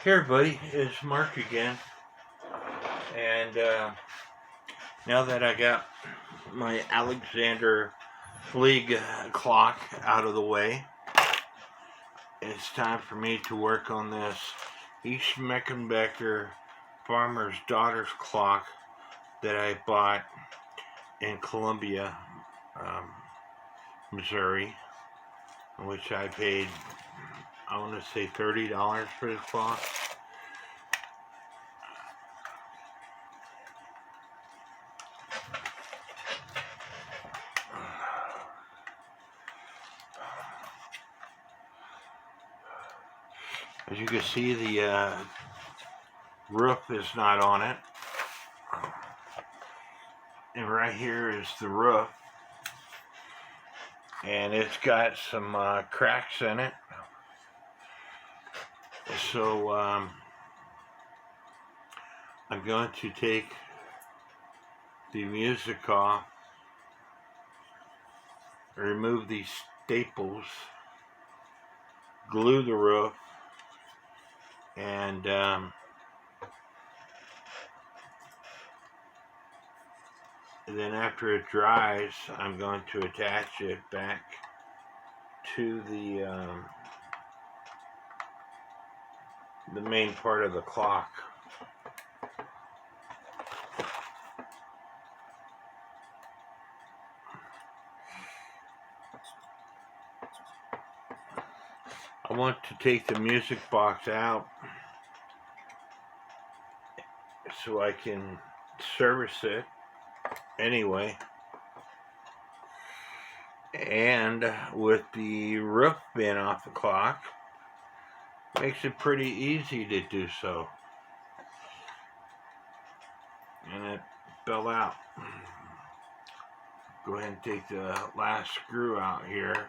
Hey everybody, it's Mark again, and now that I got my Alexander League clock out of the way, it's time for me to work on this Schmeckebecher Farmers Daughter's clock that I bought in Columbia, Missouri, which I paid, I want to say $30 for this clock. As you can see, the roof is not on it. And right here is the roof. And it's got some cracks in it. So I'm going to take the music off, remove these staples, glue the roof, and then after it dries, I'm going to attach it back to the main part of the clock. I want to take the music box out so I can service it anyway. And with the roof being off the clock, makes it pretty easy to do so. And it fell out. Go ahead and take the last screw out here.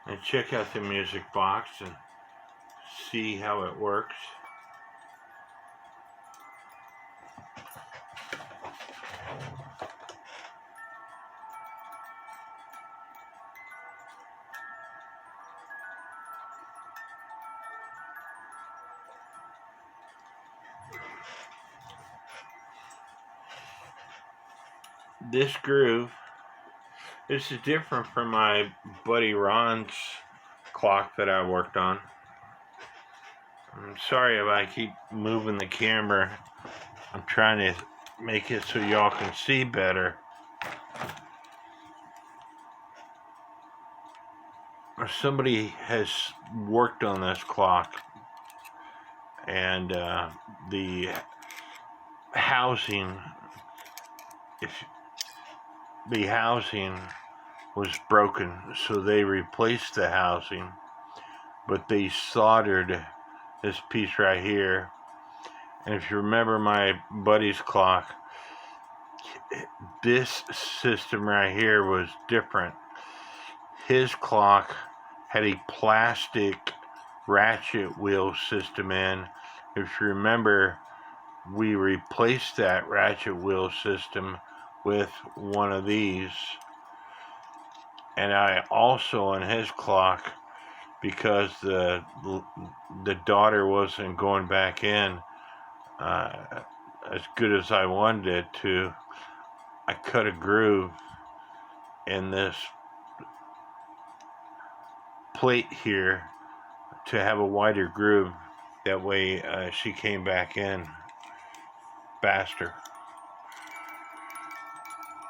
And check out the music box and see how it works. This groove, this is different from my buddy Ron's clock that I worked on. I'm sorry if I keep moving the camera. I'm trying to make it so y'all can see better. Somebody has worked on this clock, and the housing, the housing was broken, so they replaced the housing, but they soldered this piece right here. And if you remember my buddy's clock, this system right here was different. His clock had a plastic ratchet wheel system in. If you remember, we replaced that ratchet wheel system with one of these. And I also, on his clock, because the daughter wasn't going back in as good as I wanted it to, I cut a groove in this plate here to have a wider groove. That way she came back in faster.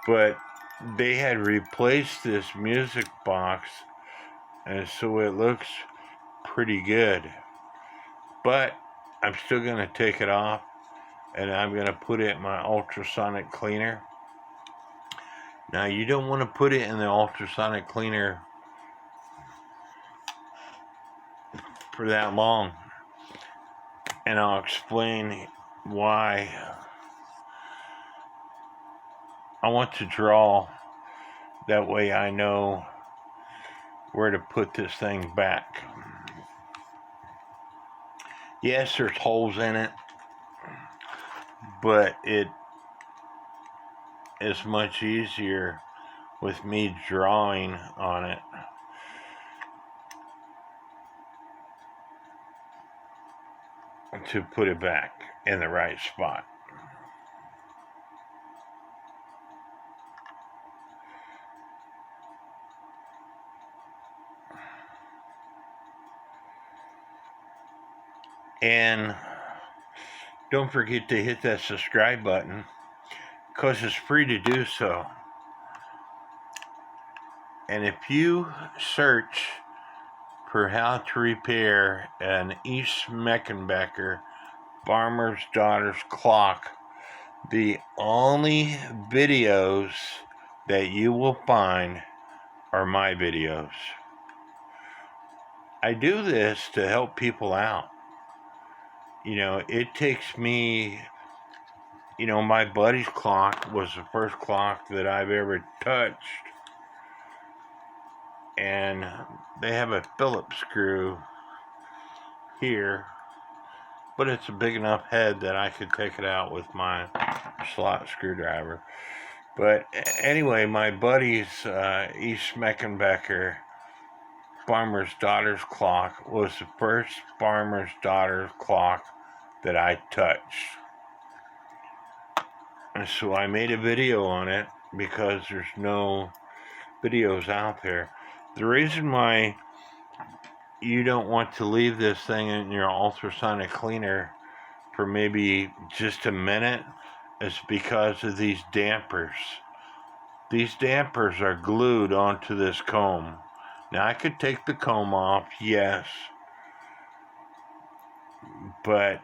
But they had replaced this music box, and so it looks pretty good. But I'm still going to take it off, and I'm going to put it in my ultrasonic cleaner. Now, you don't want to put it in the ultrasonic cleaner for that long, and I'll explain why. I want to draw, that way I know where to put this thing back. Yes, there's holes in it, but it is much easier with me drawing on it to put it back in the right spot. And don't forget to hit that subscribe button, because it's free to do so. And if you search for how to repair an Schmeckebecher Farmers Daughter's clock, the only videos that you will find are my videos. I do this to help people out. You know, it takes me, you know, my buddy's clock was the first clock that I've ever touched. And they have a Phillips screw here, but it's a big enough head that I could take it out with my slot screwdriver. But anyway, my buddy's Schmeckebecher Farmer's Daughter's clock was the first Farmer's Daughter's clock that I touched. And so I made a video on it because there's no videos out there. The reason why you don't want to leave this thing in your ultrasonic cleaner for maybe just a minute is because of these dampers. These dampers are glued onto this comb. Now I could take the comb off, yes, but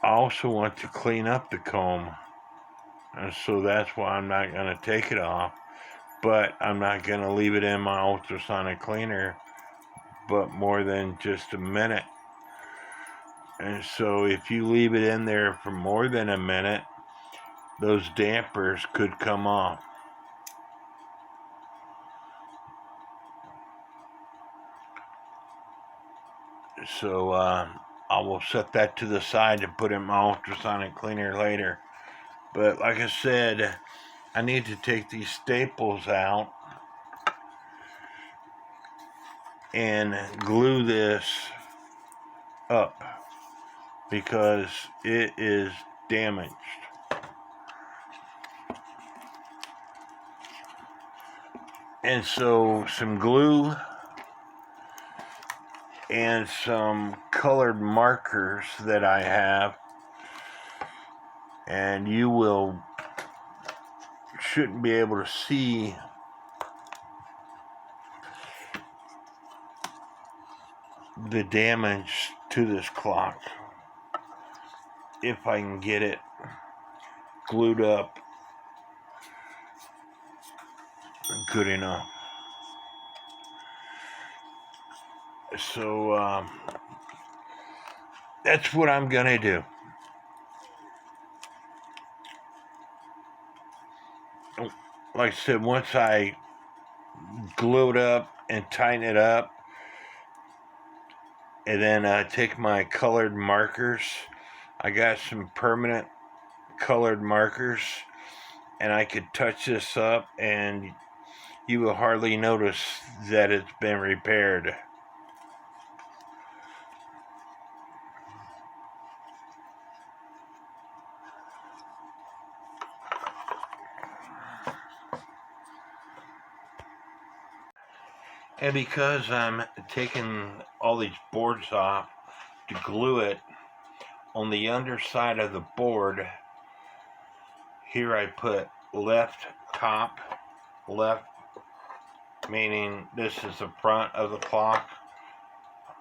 I also want to clean up the comb, and so that's why I'm not going to take it off, but I'm not going to leave it in my ultrasonic cleaner but more than just a minute. And so if you leave it in there for more than a minute, those dampers could come off. So I will set that to the side to put in my ultrasonic cleaner later. But like I said, I need to take these staples out and glue this up because it is damaged. And so some glue and some colored markers that I have, and you shouldn't be able to see the damage to this clock if I can get it glued up good enough. So that's what I'm gonna do. Like I said, once I glue it up and tighten it up, and then take my colored markers. I got some permanent colored markers, and I could touch this up and you will hardly notice that it's been repaired. And because I'm taking all these boards off to glue it, on the underside of the board, here I put left top, left meaning this is the front of the clock,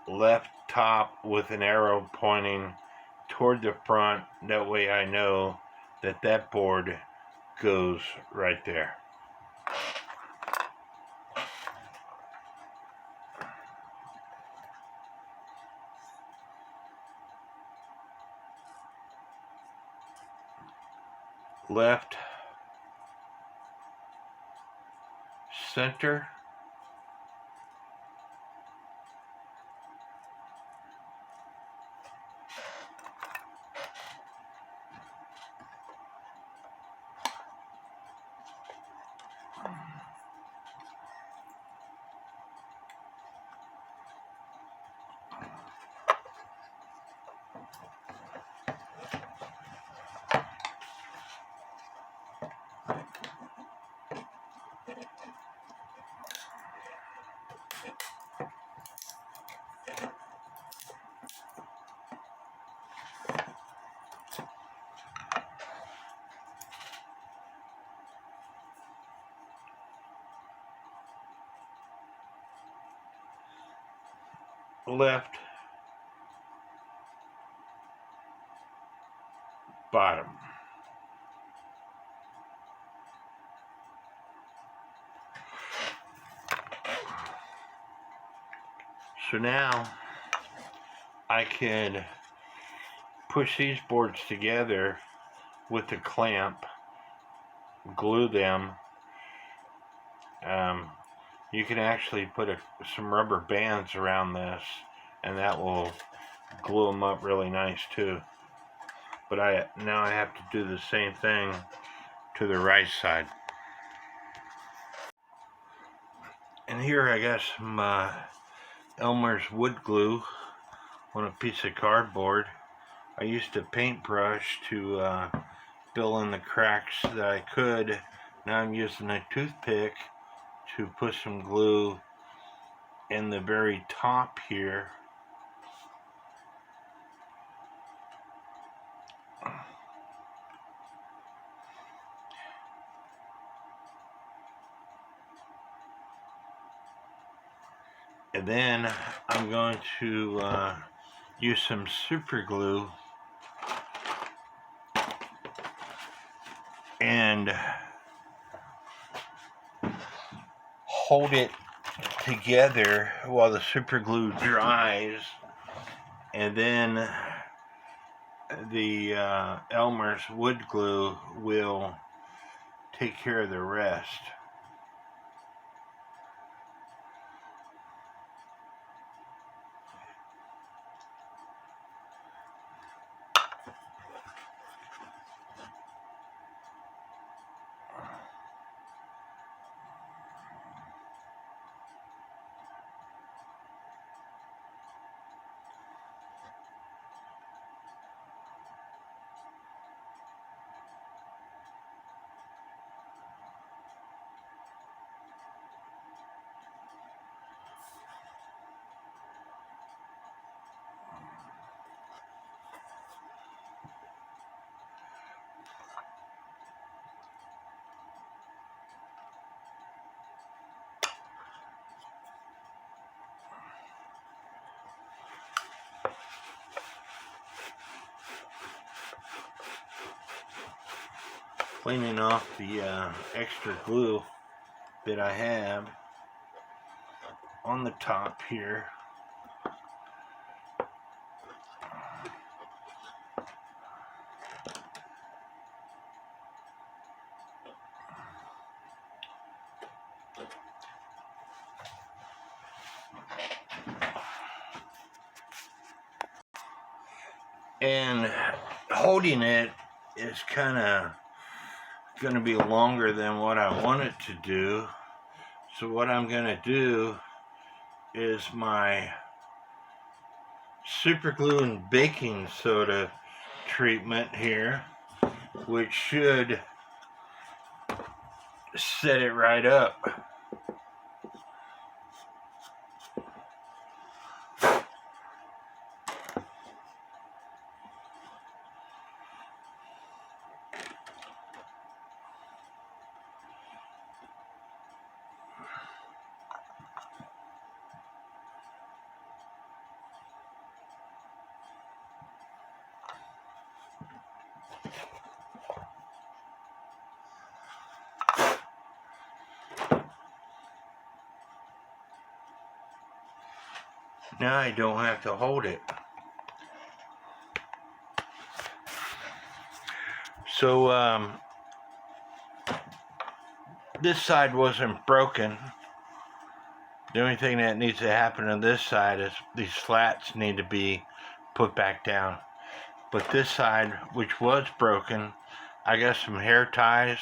left top with an arrow pointing toward the front. That way I know that that board goes right there. Left, center, left bottom. So now I can push these boards together with a clamp, glue them. You can actually put some rubber bands around this, and that will glue them up really nice too. But now I have to do the same thing to the right side. And here I got some Elmer's wood glue on a piece of cardboard. I used a paintbrush to fill in the cracks that I could. Now I'm using a toothpick to put some glue in the very top here. And then I'm going to use some super glue and hold it together while the super glue dries, and then the Elmer's wood glue will take care of the rest. Cleaning off the extra glue that I have on the top here. And holding it is kind of going to be longer than what I want it to do. So what I'm going to do is my super glue and baking soda treatment here, which should set it right up. Now I don't have to hold it. So this side wasn't broken. The only thing that needs to happen on this side is these slats need to be put back down. But this side, which was broken, I got some hair ties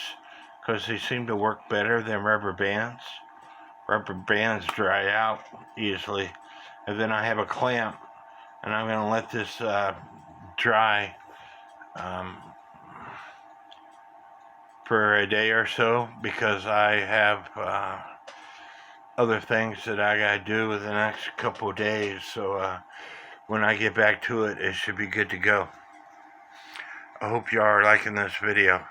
because they seem to work better than rubber bands. Rubber bands dry out easily. And then I have a clamp, and I'm going to let this dry for a day or so, because I have other things that I got to do within the next couple of days. So when I get back to it, it should be good to go. I hope you are liking this video.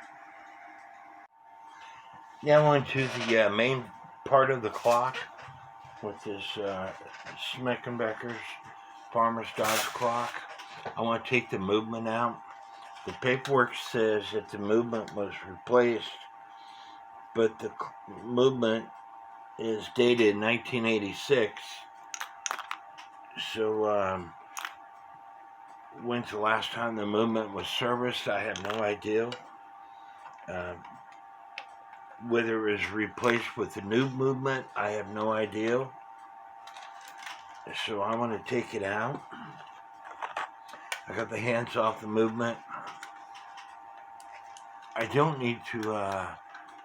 Now on to the main part of the clock. with this Schmeckebecher Farmers Daughter clock. I want to take the movement out. The paperwork says that the movement was replaced, but the movement is dated 1986. So, when's the last time the movement was serviced? I have no idea. Whether it was replaced with the new movement, I have no idea. So I want to take it out. I got the hands off the movement. I don't need to,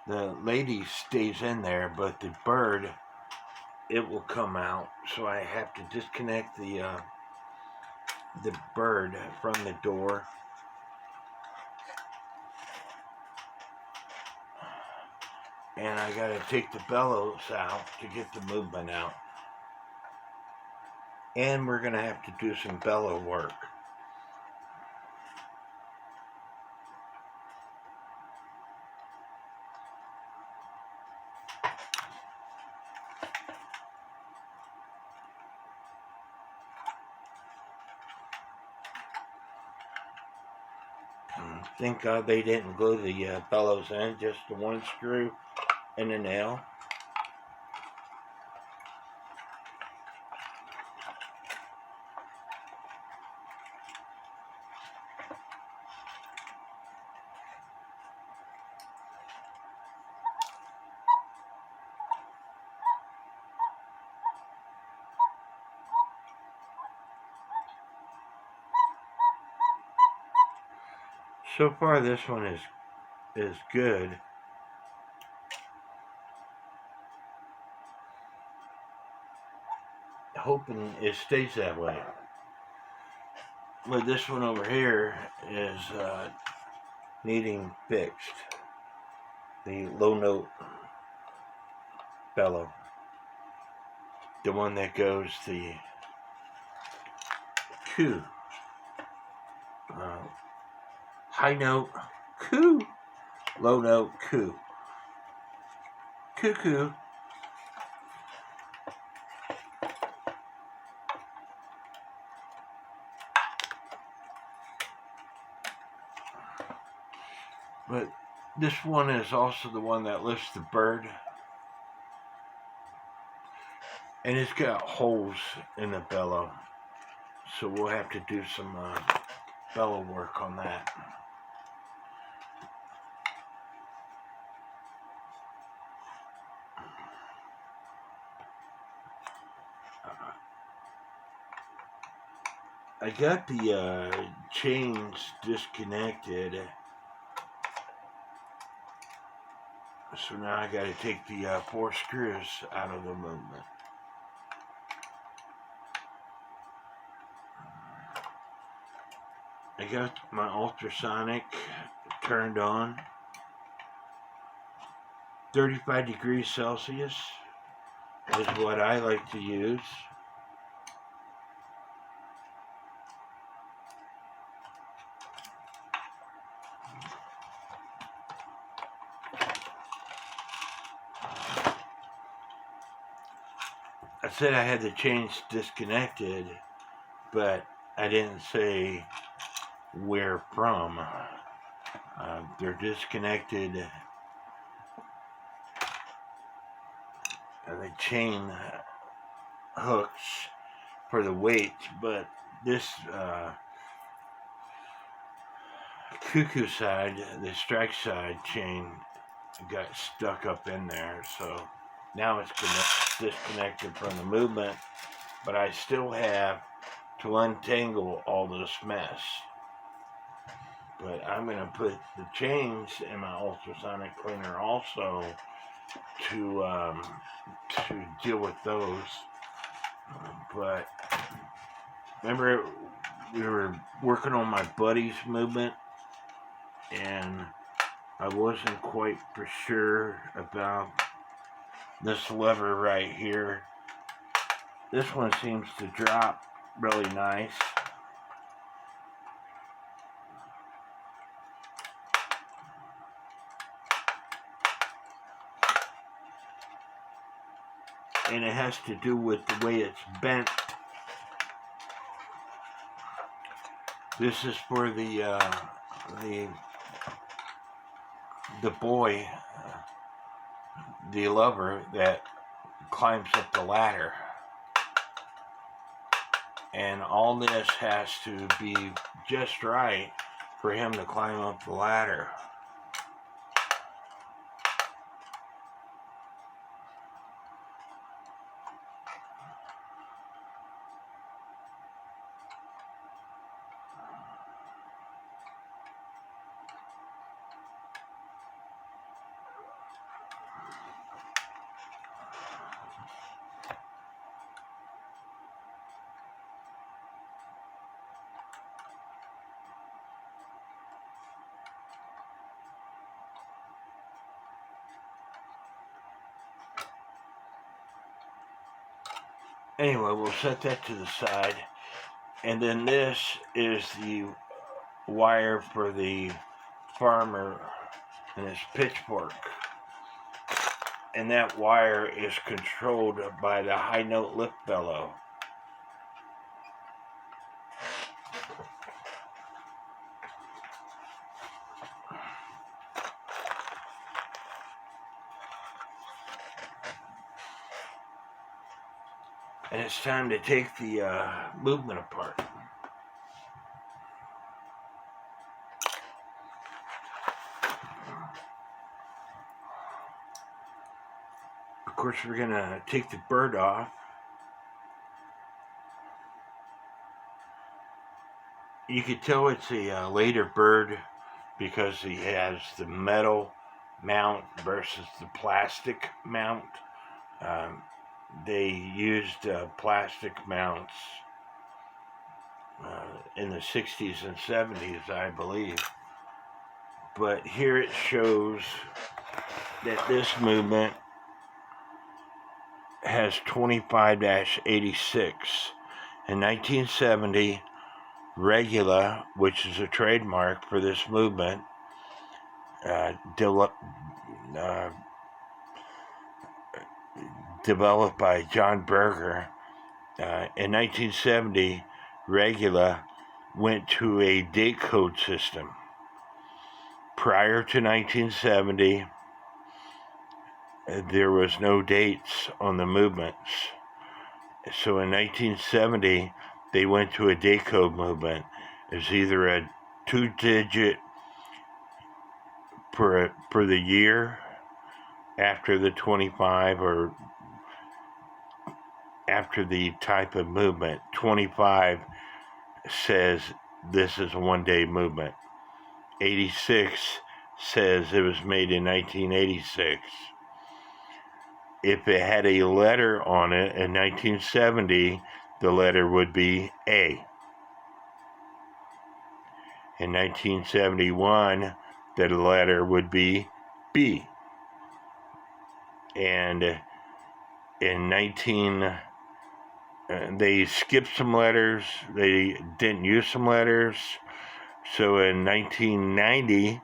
the lady stays in there, but the bird, it will come out. So I have to disconnect the bird from the door. And I gotta take the bellows out to get the movement out. And we're gonna have to do some bellow work. Thank God they didn't glue the bellows in, just the one screw and a nail. So far this one is good. Hoping it stays that way. But this one over here is needing fixed. The low note bellow. The one that goes the coo. High note coo. Low note coo. Cuckoo. But this one is also the one that lifts the bird. And it's got holes in the bellow. So we'll have to do some bellow work on that. I got the chains disconnected. So now I got to take the 4 screws out of the movement. I got my ultrasonic turned on. 35 degrees Celsius is what I like to use. I said I had the chains disconnected, but I didn't say where from. They're disconnected. The chain hooks for the weight, but this cuckoo side, the strike side chain got stuck up in there, so now it's disconnected from the movement, but I still have to untangle all this mess. But I'm going to put the chains in my ultrasonic cleaner also to deal with those. But remember, we were working on my buddy's movement, and I wasn't quite for sure about this lever right here. This one seems to drop really nice. and it has to do with the way it's bent. This is for the boy, the lover that climbs up the ladder. And all this has to be just right for him to climb up the ladder. Anyway, we'll set that to the side. And then this is the wire for the farmer and his pitchfork. And that wire is controlled by the high note lift bellow. And it's time to take the movement apart. Of course, we're going to take the bird off. You could tell it's a later bird because he has the metal mount versus the plastic mount. They used plastic mounts in the 60s and 70s, I believe. But here it shows that this movement has 25-86. In 1970, Regula, which is a trademark for this movement, developed by John Berger. In 1970, Regula went to a date code system. Prior to 1970, there was no dates on the movements. So in 1970, they went to a date code movement. It's either a 2-digit for the year after the 25 or after the type of movement. 25 says this is a one-day movement. 86 says it was made in 1986. If it had a letter on it in 1970, the letter would be A. In 1971, the letter would be B. And they skipped some letters. They didn't use some letters. So in 1990,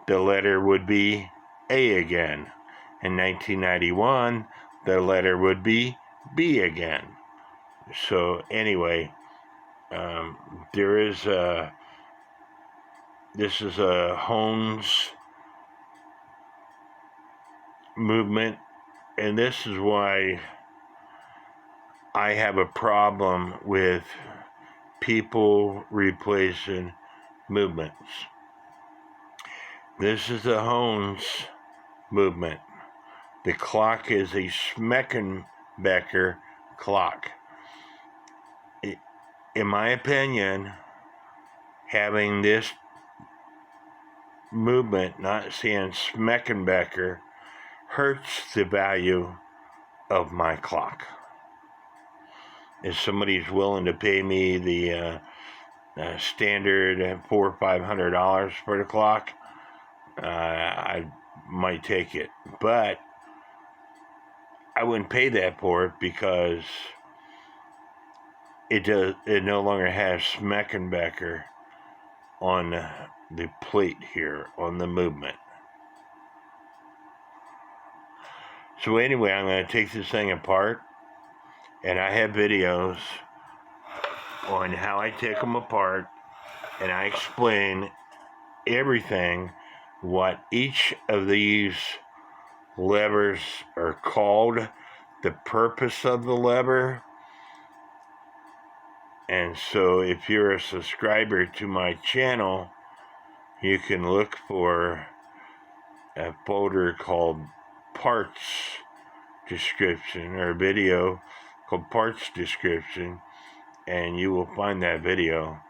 the letter would be A again. In 1991, the letter would be B again. So anyway, this is a Hones movement, and this is why I have a problem with people replacing movements. This is the Hones movement. The clock is a Schmeckebecher clock. In my opinion, having this movement, not saying Schmeckebecher, hurts the value of my clock. If somebody's willing to pay me the standard $400 or $500 for the clock, I might take it. But I wouldn't pay that for it because it no longer has Schmeckebecher on the plate here on the movement. So anyway, I'm going to take this thing apart, and I have videos on how I take them apart, and I explain everything, what each of these levers are called, the purpose of the lever. And so if you're a subscriber to my channel, you can look for a folder called parts description, or a video called parts description, and you will find that video.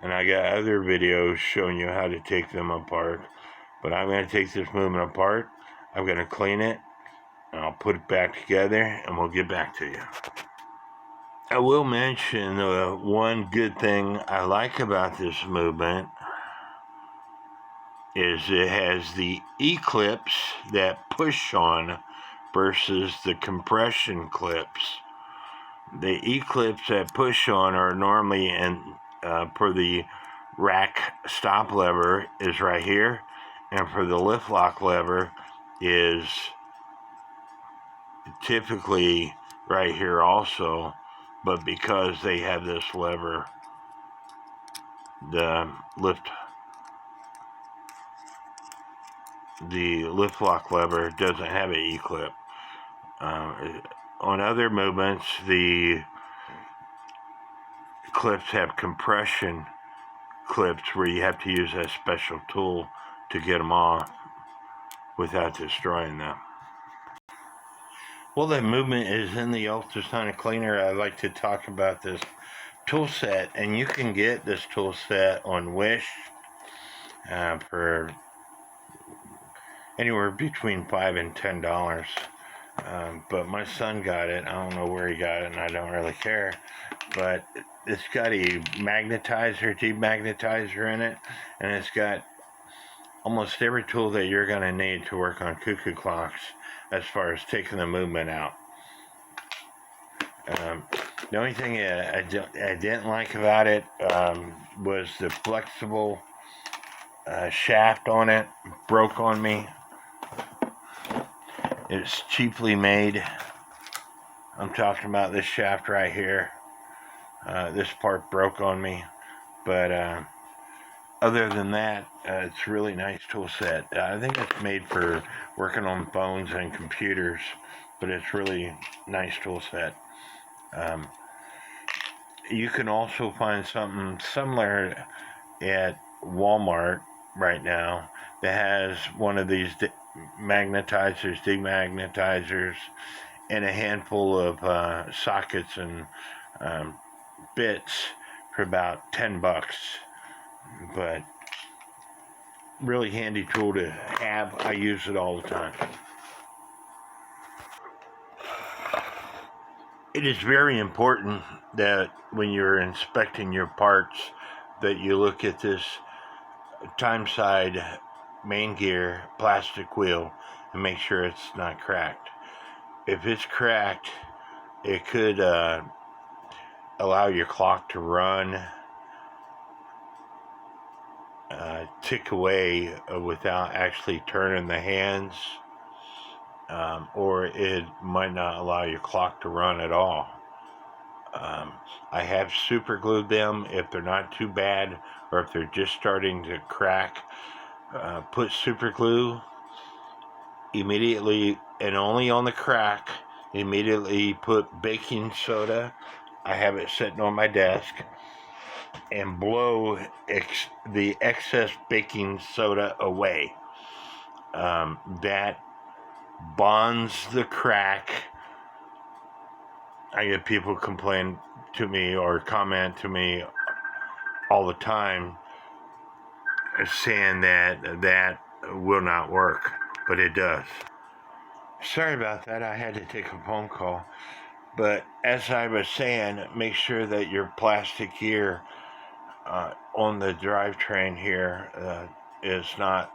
And I got other videos showing you how to take them apart, but I'm going to take this movement apart, I'm going to clean it, and I'll put it back together, and we'll get back to you. I will mention one good thing I like about this movement is it has the E-clips that push on versus the compression clips. The E-clips that push on are normally in for the rack stop lever is right here, and for the lift lock lever is typically right here also, but because they have this lever, the lift lock lever doesn't have an E-clip. On other movements, the clips have compression clips where you have to use a special tool to get them off without destroying them. Well, the movement is in the ultrasonic cleaner. I'd like to talk about this tool set, and you can get this tool set on Wish for anywhere between $5 and $10. But my son got it. I don't know where he got it, and I don't really care. But it's got a magnetizer, demagnetizer in it, and it's got almost every tool that you're going to need to work on cuckoo clocks as far as taking the movement out. The only thing I didn't like about it was the flexible shaft on it. Broke on me. It's cheaply made. I'm talking about this shaft right here. This part broke on me, but other than that, it's a really nice tool set. I think it's made for working on phones and computers, but it's really nice tool set. You can also find something similar at Walmart right now that has one of these magnetizers, demagnetizers, and a handful of sockets and bits for about $10. But really handy tool to have. I use it all the time. It is very important that when you're inspecting your parts that you look at this time side main gear plastic wheel and make sure it's not cracked. If it's cracked, it could allow your clock to run, tick away without actually turning the hands, or it might not allow your clock to run at all. I have super glued them if they're not too bad, or if they're just starting to crack. Put super glue immediately, and only on the crack. Immediately put baking soda. I have it sitting on my desk, and blow the excess baking soda away. That bonds the crack. I get people complain to me or comment to me all the time saying that will not work, but it does. Sorry about that. I had to take a phone call. But as I was saying, make sure that your plastic gear on the drivetrain here is not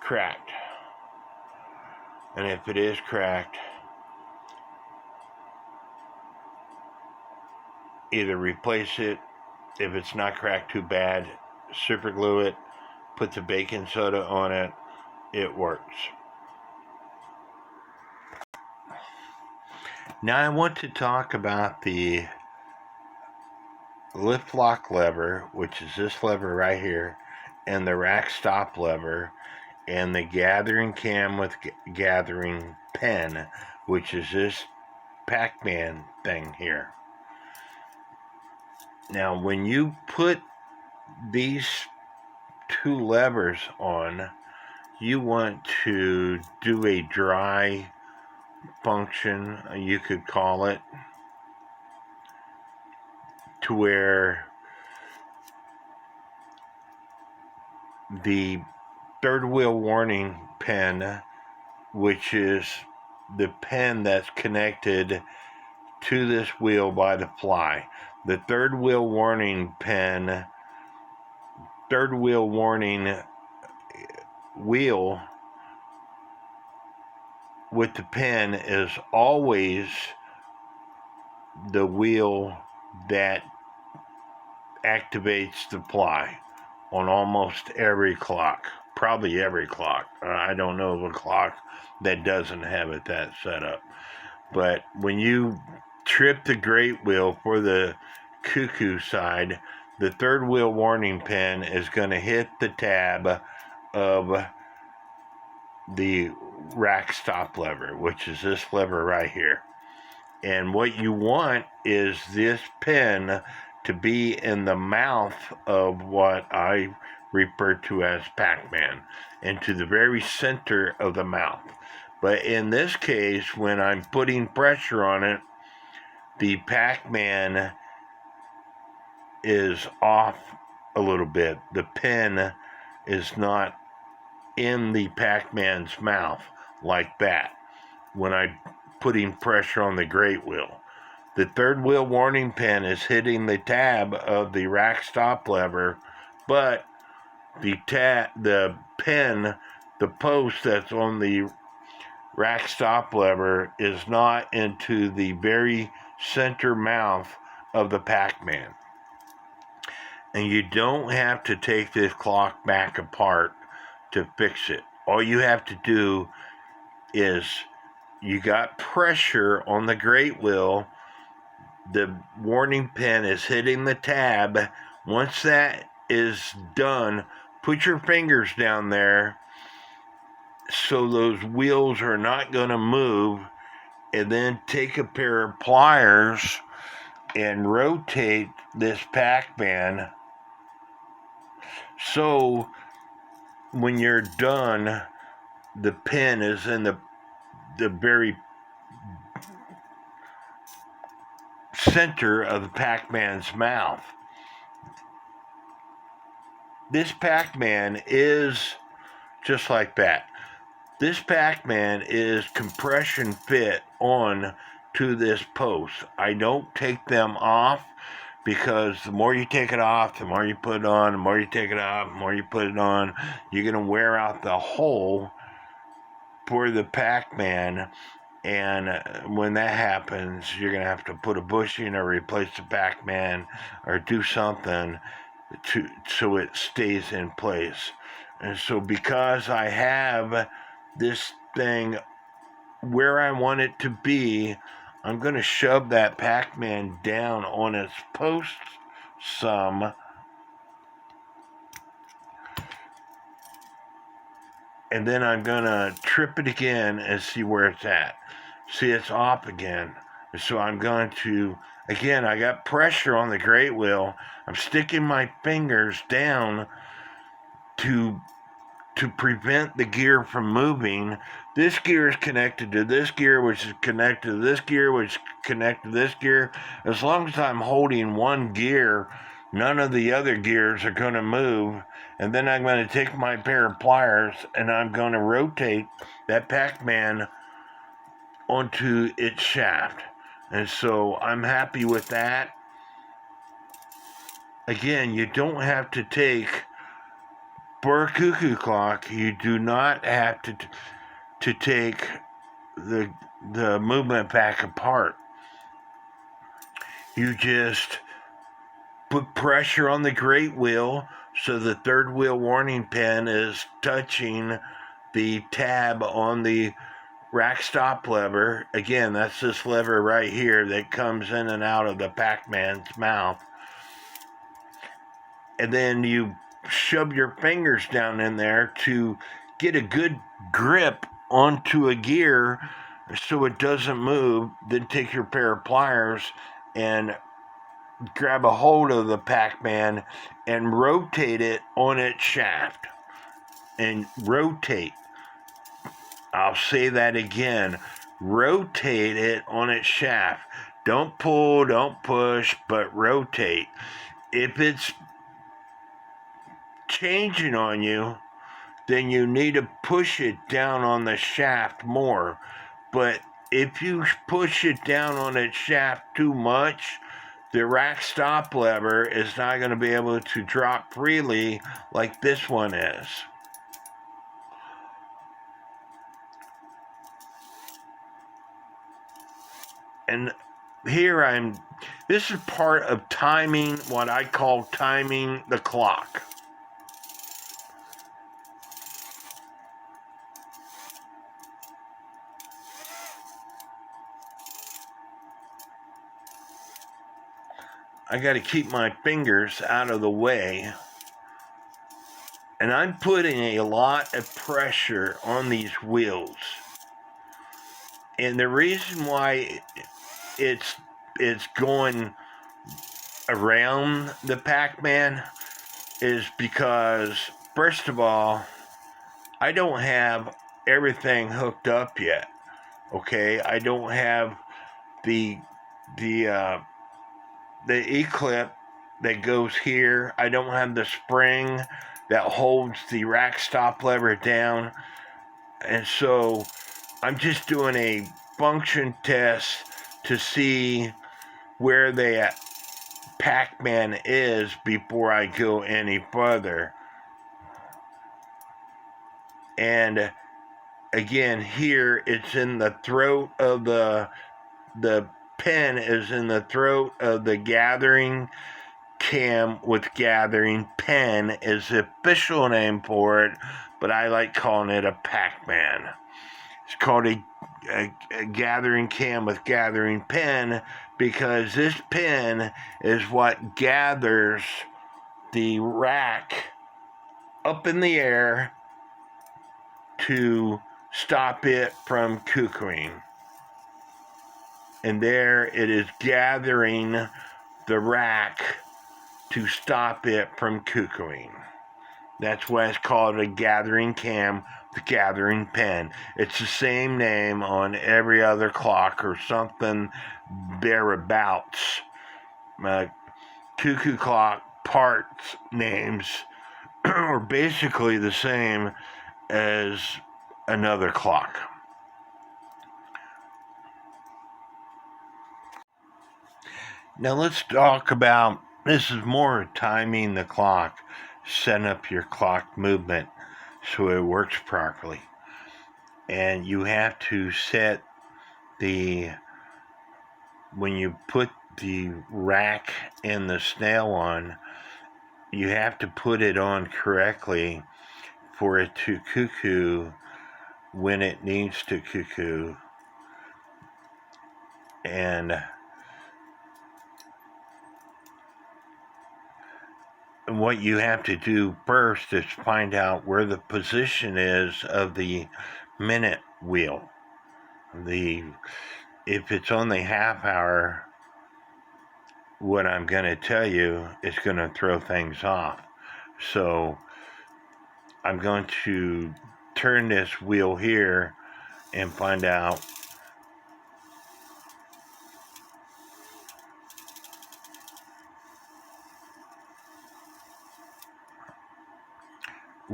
cracked. And if it is cracked, either replace it. If it's not cracked too bad, super glue it, put the baking soda on it. It works. Now I want to talk about the lift lock lever, which is this lever right here, and the rack stop lever, and the gathering cam with gathering pen, which is this Pac-Man thing here. Now when you put these two levers on, you want to do a dry function, you could call it, to where the third wheel warning pen, which is the pen that's connected to this wheel by the fly, the third wheel warning pen, third wheel warning wheel with the pen is always the wheel that activates the fly on almost every clock, probably every clock. I don't know of a clock that doesn't have it that set up. But when you trip the great wheel for the cuckoo side, the third wheel warning pin is going to hit the tab of the rack stop lever, which is this lever right here. And what you want is this pin to be in the mouth of what I refer to as Pac-Man, into the very center of the mouth. But in this case, when I'm putting pressure on it, the Pac-Man is off a little bit. The pin is not in the Pac-Man's mouth like that when I'm putting pressure on the great wheel. The third wheel warning pin is hitting the tab of the rack stop lever, but the pin, the post that's on the rack stop lever is not into the very center mouth of the Pac-Man. And you don't have to take this clock back apart to fix it. All you have to do is, you got pressure on the great wheel, the warning pin is hitting the tab. Once that is done, put your fingers down there so those wheels are not going to move, and then take a pair of pliers and rotate this Pac-Man so when you're done, the pin is in the very center of the Pac-Man's mouth. This Pac-Man is just like that. This Pac-Man is compression fit on to this post. I don't take them off, because the more you take it off, the more you put it on, the more you take it off, the more you put it on, you're going to wear out the hole for the Pac-Man. And when that happens, you're going to have to put a bushing or replace the Pac-Man or do something so it stays in place. And so because I have this thing where I want it to be, I'm going to shove that Pac-Man down on its post some, and then I'm going to trip it again and see where it's at. See, it's off again. So I'm going to, again, I got pressure on the great wheel. I'm sticking my fingers down to prevent the gear from moving. This gear is connected to this gear, which is connected to this gear, which is connected to this gear. As long as I'm holding one gear, none of the other gears are going to move. And then I'm going to take my pair of pliers and I'm going to rotate that Pac-Man onto its shaft. And so I'm happy with that. Again, you don't have to take, for a cuckoo clock, you do not have to take the movement back apart. You just put pressure on the great wheel so the third wheel warning pin is touching the tab on the rack stop lever. Again, that's this lever right here that comes in and out of the Pac-Man's mouth. And then you shove your fingers down in there to get a good grip onto a gear so it doesn't move. Then take your pair of pliers and grab a hold of the Pac-Man and rotate it on its shaft. And rotate. I'll say that again. Rotate it on its shaft. Don't pull, don't push, but rotate. If it's changing on you, then you need to push it down on the shaft more. But if you push it down on its shaft too much, the rack stop lever is not going to be able to drop freely like this one is. And here this is part of timing, what I call timing the clock. I got to keep my fingers out of the way. And I'm putting a lot of pressure on these wheels. And the reason why it's going around the Pac-Man is because, first of all, I don't have everything hooked up yet. Okay, I don't have the E-clip that goes here. I don't have the spring that holds the rack stop lever down. And so I'm just doing a function test to see where the Pac-Man is before I go any further. And again, here it's in the throat of the pin is in the throat of the gathering cam with gathering pin is the official name for it, but I like calling it a Pac-Man. It's called a gathering cam with gathering pin because this pin is what gathers the rack up in the air to stop it from cuckooing. And there it is gathering the rack to stop it from cuckooing. That's why it's called a gathering cam, the gathering pin. It's the same name on every other clock or something thereabouts. Cuckoo clock parts names are basically the same as another clock. Now let's talk about, this is more timing the clock, setting up your clock movement so it works properly. And you have to set when you put the rack and the snail on, you have to put it on correctly for it to cuckoo when it needs to cuckoo. And what you have to do first is find out where the position is of the minute wheel. If it's on the half hour, what I'm going to tell you is going to throw things off. So I'm going to turn this wheel here and find out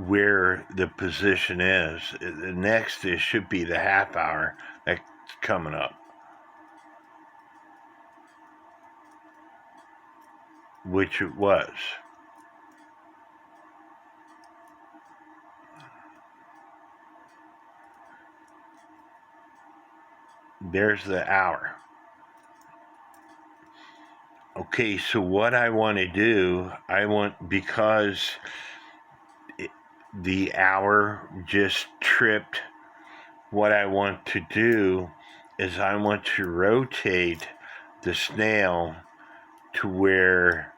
where the position is. The next should be the half hour that's coming up, which it was. There's the hour. Okay, so what I want to do, because the hour just tripped what I want to do is I want to rotate the snail to where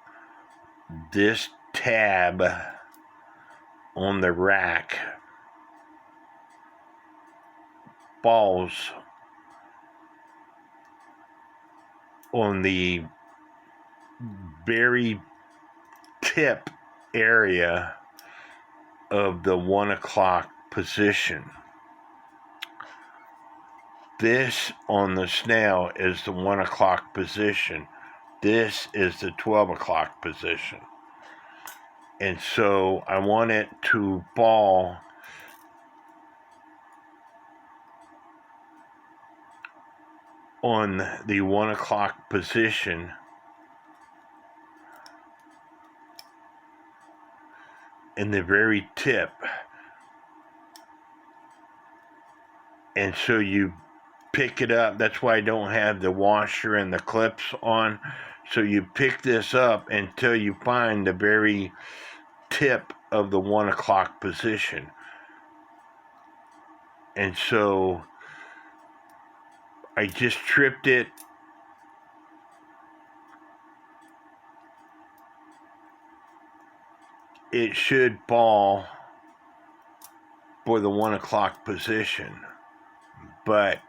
this tab on the rack falls on the very tip area of the 1 o'clock position. This on the snail is the 1 o'clock position. This is the 12 o'clock position. And so I want it to fall on the 1 o'clock position in the very tip. And so you pick it up. That's why I don't have the washer and the clips on. So you pick this up until you find the very tip of the 1 o'clock position. And so I just tripped it. It should fall for the 1 o'clock position, but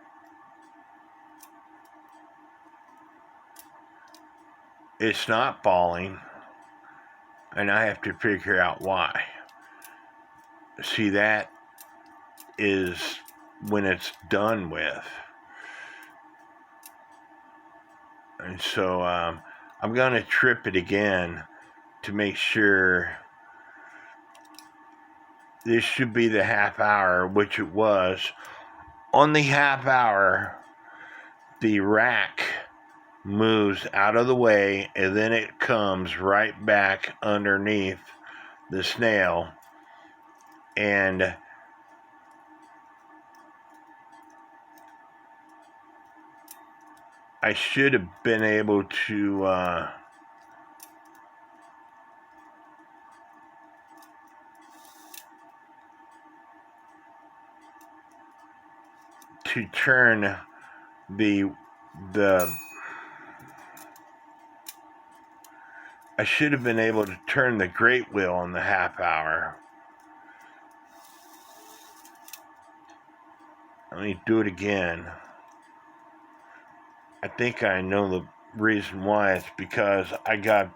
it's not falling, and I have to figure out why. See, that is when it's done with. And so I'm going to trip it again to make sure. This should be the half hour, which it was. On the half hour, the rack moves out of the way, and then it comes right back underneath the snail. And I should have been able to turn I should have been able to turn the great wheel on the half hour. Let me do it again. I think I know the reason why. It's because I got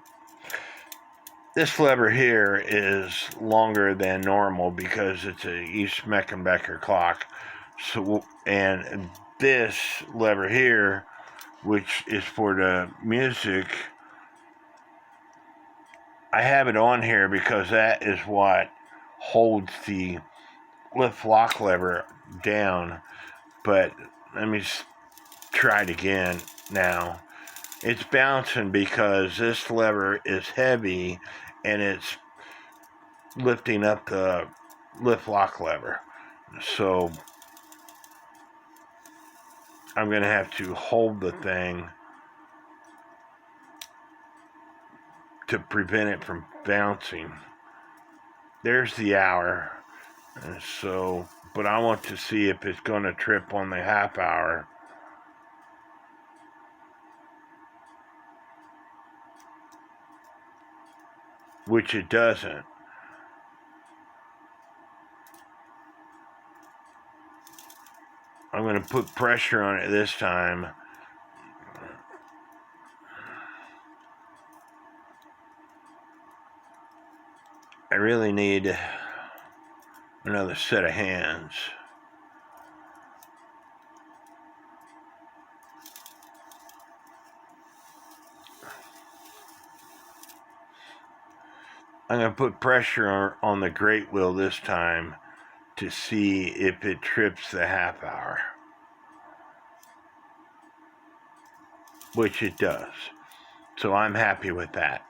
this lever here is longer than normal because it's a Schmeckebecher clock. So, and this lever here, which is for the music, I have it on here because that is what holds the lift lock lever down. But let me try it again now. It's bouncing because this lever is heavy and it's lifting up the lift lock lever. So I'm going to have to hold the thing to prevent it from bouncing. There's the hour. And so, but I want to see if it's going to trip on the half hour. Which it doesn't. I'm going to put pressure on it this time. I really need another set of hands. I'm going to put pressure on the great wheel this time to see if it trips the half hour. Which it does. So I'm happy with that.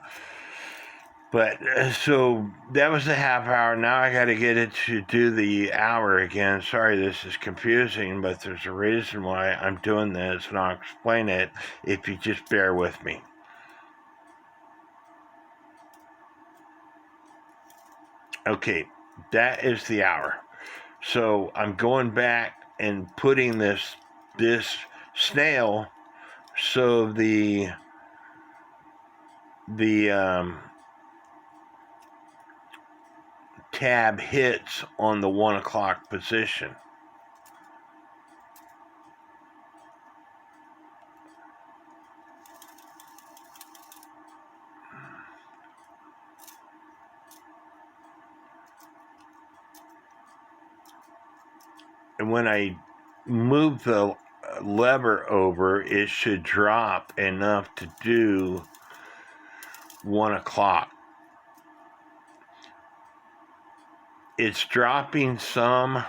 But so that was the half hour. Now I got to get it to do the hour again. Sorry, this is confusing, but there's a reason why I'm doing this, and I'll explain it if you just bear with me. Okay, that is the hour. So I'm going back and putting this snail so the tab hits on the 1 o'clock position. And when I move the lever over, it should drop enough to do 1 o'clock. It's dropping some,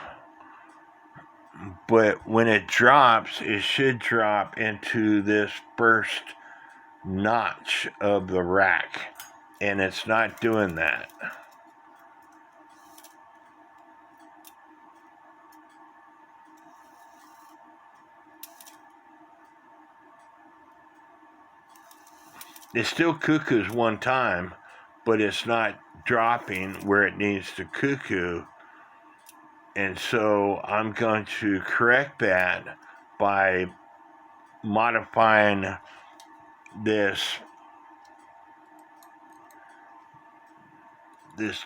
but when it drops, it should drop into this first notch of the rack, and it's not doing that. It still cuckoos one time, but it's not dropping where it needs to cuckoo. And so I'm going to correct that by modifying this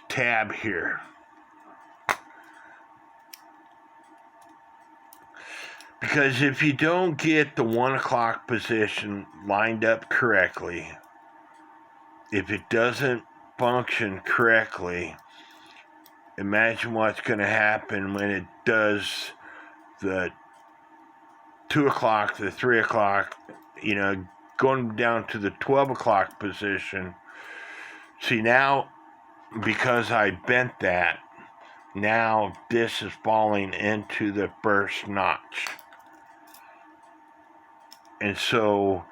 tab here. Because if you don't get the 1 o'clock position lined up correctly, if it doesn't function correctly, imagine what's going to happen when it does the 2 o'clock, the 3 o'clock, going down to the 12 o'clock position. See, now, because I bent that, now this is falling into the first notch. And so,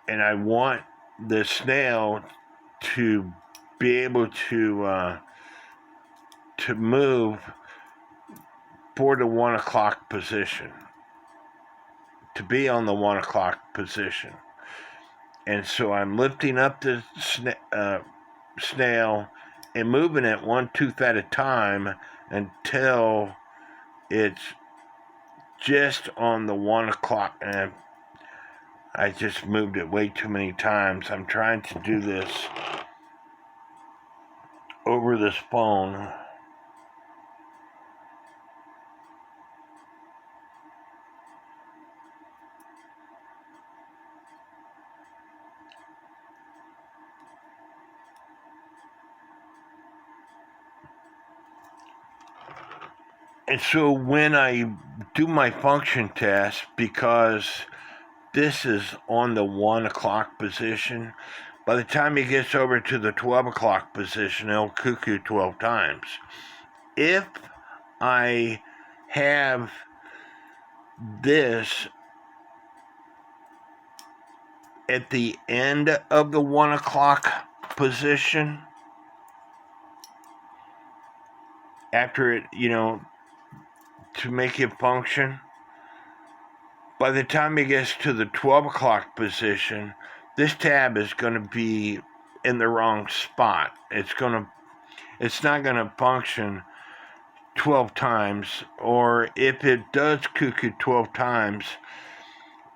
and I want the snail to be able to move for the 1 o'clock position, to be on the 1 o'clock position. And so I'm lifting up the snail and moving it 1 tooth at a time until it's just on the 1 o'clock. And I just moved it way too many times. I'm trying to do this over this phone. And so when I do my function test, because this is on the 1 o'clock position, by the time it gets over to the 12 o'clock position, it'll cuckoo 12 times. If I have this at the end of the 1 o'clock position, after it, to make it function, by the time it gets to the 12 o'clock position, this tab is going to be in the wrong spot. It's not going to function 12 times, or if it does cuckoo 12 times,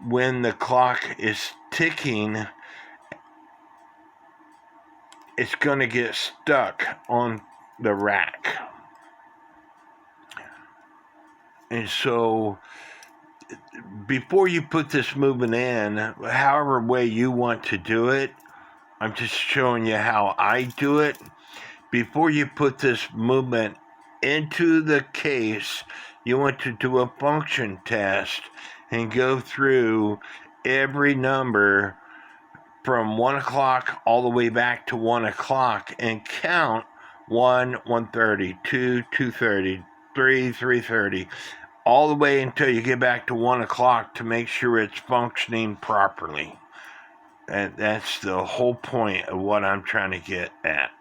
when the clock is ticking, it's going to get stuck on the rack. And so before you put this movement in, however way you want to do it, I'm just showing you how I do it. Before you put this movement into the case, you want to do a function test and go through every number from 1 o'clock all the way back to 1 o'clock and count 1, 1:30, 2, 2:30, 3, 3:30, all the way until you get back to 1 o'clock to make sure it's functioning properly. And that's the whole point of what I'm trying to get at.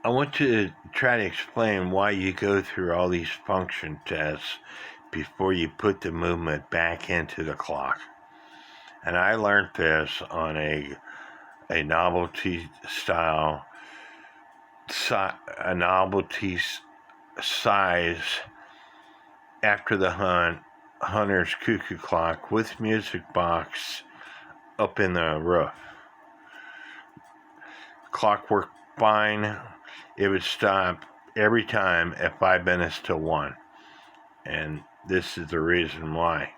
I want to try to explain why you go through all these function tests before you put the movement back into the clock. And I learned this on a novelty style a novelty size after the hunter's cuckoo clock with music box up in the roof. Clock worked fine. It would stop every time at 5 minutes to 1. And this is the reason why.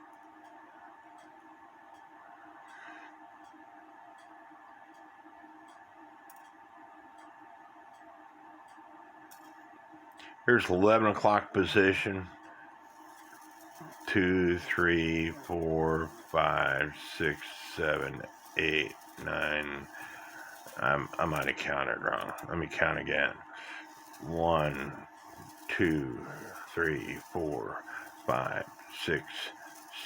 Here's 11 o'clock position. 2, 3, 4, 5, 6, 7, 8, 9. I might have counted wrong. Let me count again. 1, 2, 3, 4, 5, 6,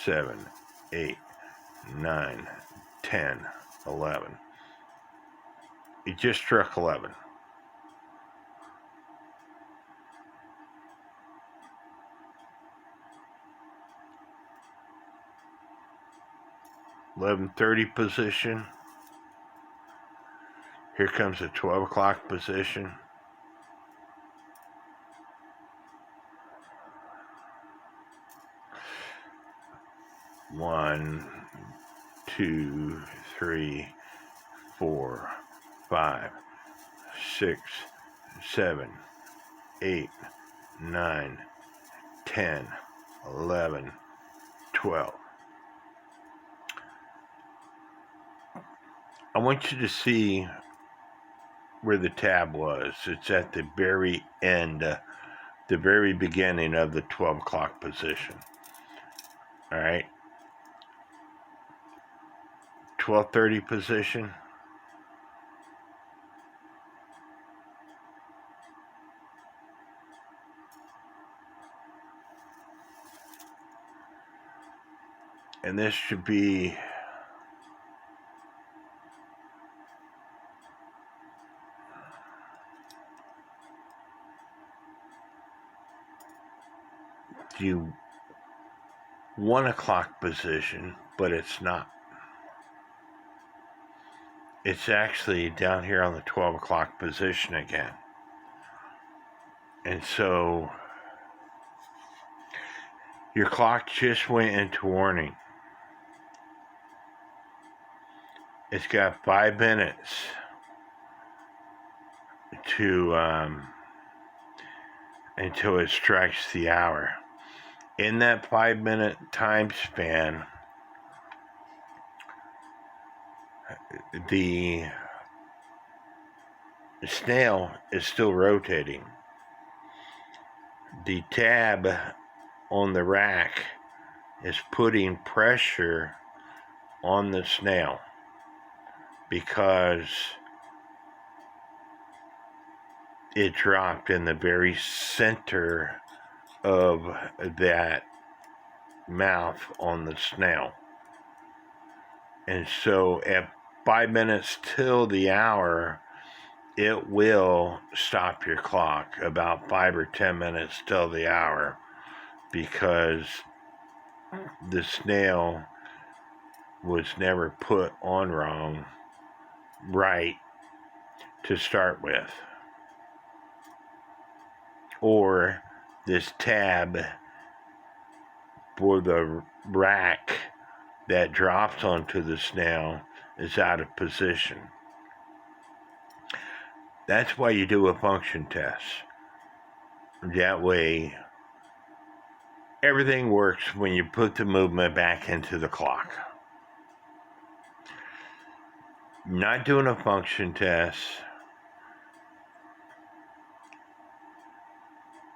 7, 8, 9, 10, 11. It just struck 11. $11:30 position. Here comes a 12 o'clock position. One, 2, 3, 4, 5, 6, 7, 8, 9, 10, 11, 12. I want you to see where the tab was. It's at the very end, the very beginning of the 12 o'clock position. All right. 12:30 position. And this should be the 1 o'clock position, but it's not. It's actually down here on the 12 o'clock position again. And so your clock just went into warning. It's got 5 minutes to until it strikes the hour. In that 5-minute time span, the snail is still rotating. The tab on the rack is putting pressure on the snail because it dropped in the very center of that mouth on the snail. And so at 5 minutes till the hour, it will stop your clock about 5 or 10 minutes till the hour because the snail was never put on right to start with. Or this tab for the rack that drops onto the snail is out of position. That's why you do a function test. That way, everything works when you put the movement back into the clock. Not doing a function test,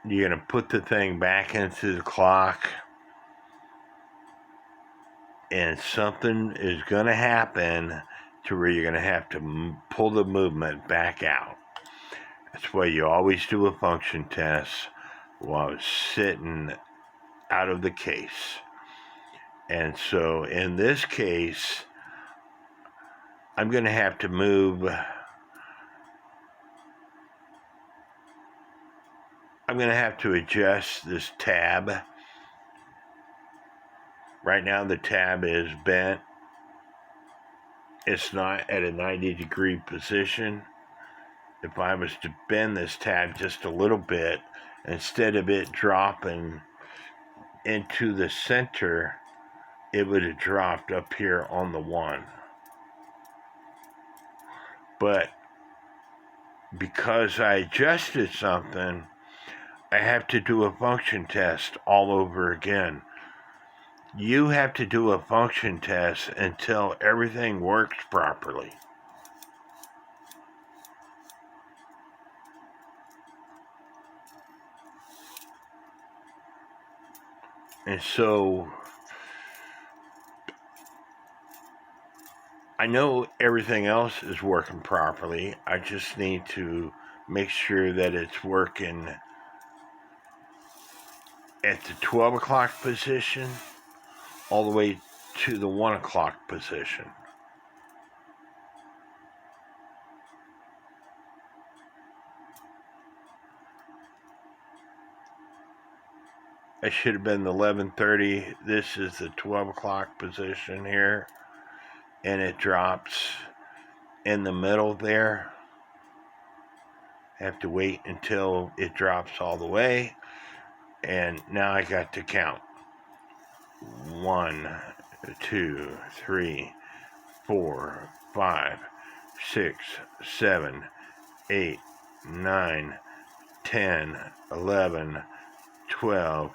you're going to put the thing back into the clock, and something is going to happen to where you're going to have to pull the movement back out. That's why you always do a function test while it's sitting out of the case. And so in this case, I'm going to have to move. I'm going to have to adjust this tab. Right now the tab is bent. It's not at a 90-degree position. if I was to bend this tab just a little bit, instead of it dropping into the center, it would have dropped up here on the 1. But because I adjusted something, I have to do a function test all over again. You have to do a function test until everything works properly. And so I know everything else is working properly. I just need to make sure that it's working at the 12 o'clock position all the way to the 1 o'clock position. It should have been the 11:30. This is the 12 o'clock position here. And it drops in the middle there. I have to wait until it drops all the way. And now I got to count. 1, 2, 3, 4, 5, 6, 7, 8, 9, 10, 11, 12,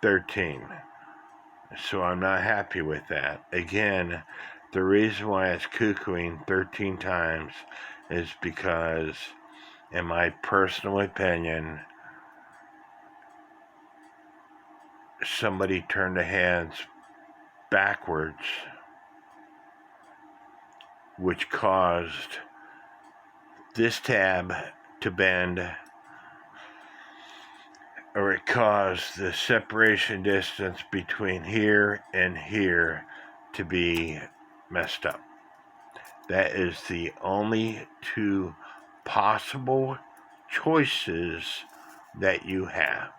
13. So I'm not happy with that. Again, the reason why it's cuckooing 13 times is because, in my personal opinion, somebody turned the hands backwards, which caused this tab to bend, or it caused the separation distance between here and here to be messed up. That is the only 2 possible choices that you have.